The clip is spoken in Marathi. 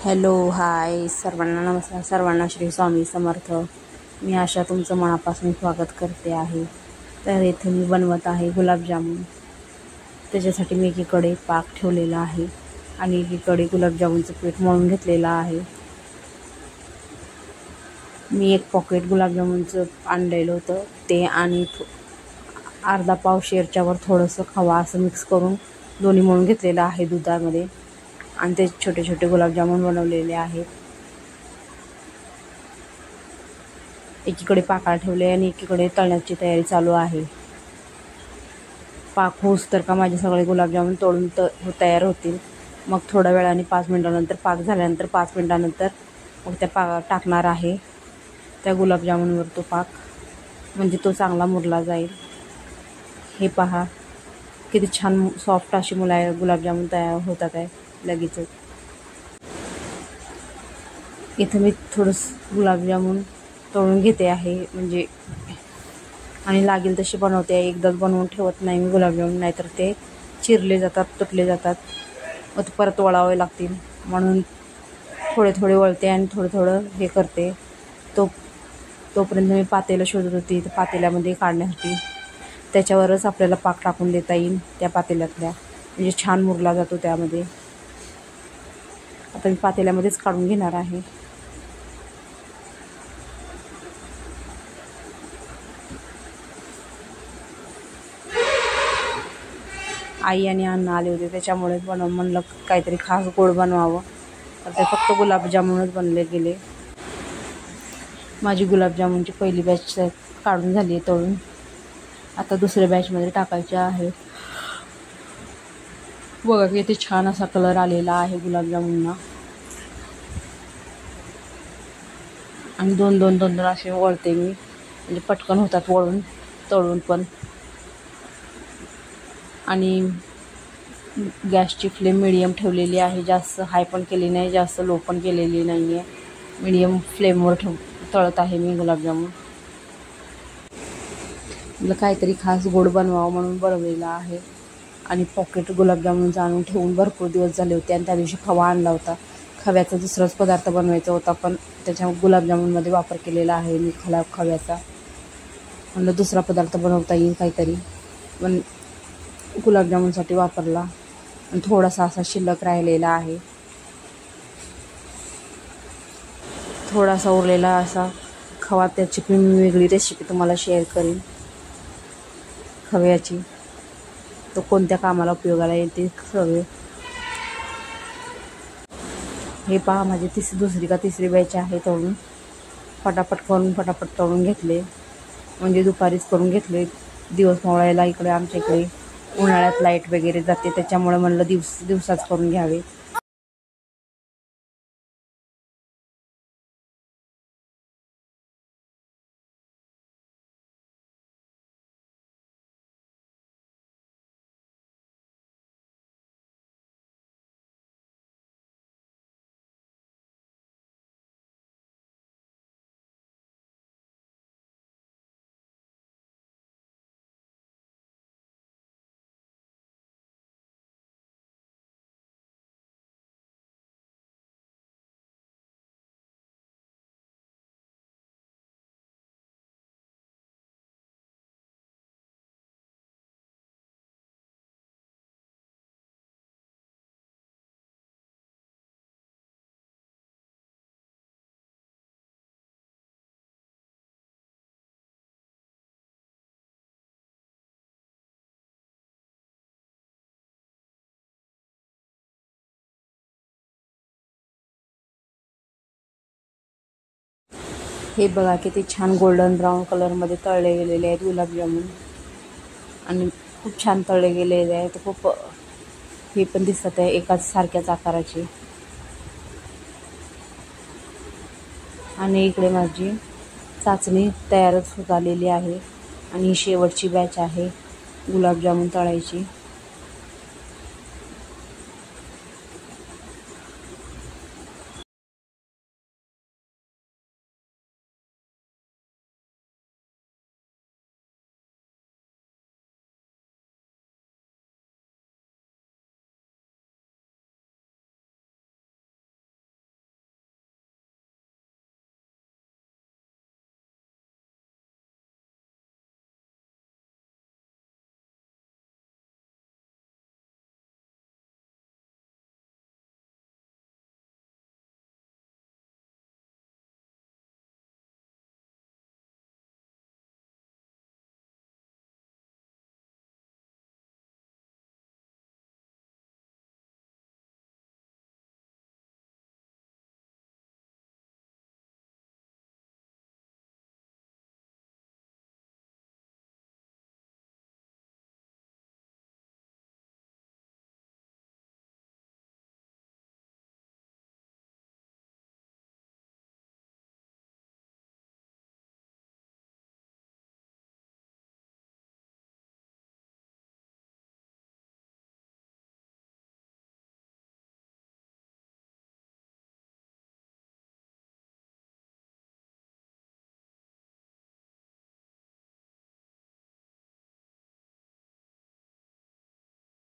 हॅलो हाय सर्वांना नमस्कार. सर्वांना श्री स्वामी समर्थ. मी आशा तुमचं मनापासून स्वागत करते आहे. तर इथे मी बनवत आहे गुलाबजामुन. त्याच्यासाठी मी एकीकडे पाक ठेवलेला आहे आणि एकीकडे गुलाबजामुनचं पीठ मळून घेतलेलं आहे. मी एक पॉकेट गुलाबजामुनचं आणलेलं होतं ते आणि अर्धा पाव शेरच्यावर थोडंसं खवा असं मिक्स करून दोन्ही मळून घेतलेलं आहे दुधामध्ये आणि ते छोटे छोटे गुलाबजामुन बनवलेले आहेत. एकीकडे पाकाला ठेवले आणि एकीकडे तळण्याची तयारी चालू आहे. पाक होस तर का माझे सगळे गुलाबजामुन तळून तयार होतील. मग थोड्या वेळाने 5 मिनिटानंतर पाक झाल्यानंतर 5 मिनिटानंतर मग त्या टाकणार आहे त्या गुलाबजामुनवर तो पाक, म्हणजे तो चांगला मुरला जाईल. हे पहा किती छान सॉफ्ट अशी गुलाबजामुन तयार होतात आहे लगेचच. इथं मी थोडंसं गुलाबजामुन तळून घेते आहे म्हणजे आणि लागेल तसे बनवते आहे. एकदाच बनवून ठेवत नाही मी गुलाबजामुन, नाहीतर ते चिरले जातात, तुटले जातात व ते परत वळावे लागतील. म्हणून थोडे थोडे वळते आणि थोडं थोडं हे करते. तोपर्यंत मी पातेलं शोधत होती. तर पातेल्यामध्ये काढण्यासाठी त्याच्यावरच आपल्याला पाक टाकून देता येईल त्या पातेल्यातल्या, म्हणजे छान मुरला जातो त्यामध्ये. आता मी पातेल्यामध्येच काढून घेणार आहे. आई आणि अण्णा आले होते त्याच्यामुळे म्हणलं काहीतरी खास गोड बनवावं. तर ते फक्त गुलाबजामुनच बनले गेले. माझी गुलाबजामुनची पहिली बॅच काढून झाली आहे तळून. आता दुसऱ्या बॅचमध्ये टाकायचे आहे. बघा किती छान असा कलर आलेला आहे गुलाबजामुनला. आणि दोन असे वळते मी, म्हणजे पटकन होतात वळून तळून पण. आणि गॅसची फ्लेम मिडियम ठेवलेली आहे. जास्त हाय पण केली नाही, जास्त लो पण केलेली नाही आहे. मिडियम फ्लेमवर तळत आहे मी गुलाबजामुन. मला काहीतरी खास गोड बनवावं म्हणून बनवलेलं आहे. आणि पॉकेट गुलाबजामुन आणून ठेवून भरपूर दिवस झाले होते आणि त्या दिवशी खवा आणला होता. खव्याचा दुसराच पदार्थ बनवायचा होता, पण त्याच्या गुलाबजामुनमध्ये वापर केलेला आहे मी खव्याचा. म्हणलं दुसरा पदार्थ बनवता येईल काहीतरी, पण गुलाबजामुनसाठी वापरला. आणि थोडासा असा शिल्लक राहिलेला आहे. थोडासा उरलेला असा खवा, त्याची पण वेगळी रेसिपी तुम्हाला शेअर करीन खव्याची. तो कोणत्या कामाला उपयोगाला येते सगळे. हे पहा माझी दुसरी का तिसरी बॅच आहे तळून. फटाफट तळून घेतले, म्हणजे दुपारीच करून घेतले. दिवस मावळायला इकडे आमच्या इकडे उन्हाळ्यात लाईट वगैरे जाते, त्याच्यामुळे म्हणलं दिवसाच करून घ्यावे. हे बघा किती छान गोल्डन ब्राऊन कलरमध्ये तळले गेलेले आहेत गुलाबजामुन. आणि खूप छान तळले गेलेले आहेत. खूप हे पण दिसत आहे एकाच सारख्याच आकाराचे. आणि इकडे माझी चाचणी तयारच होत आलेली आहे. आणि शेवटची बॅच आहे गुलाबजामुन तळायची.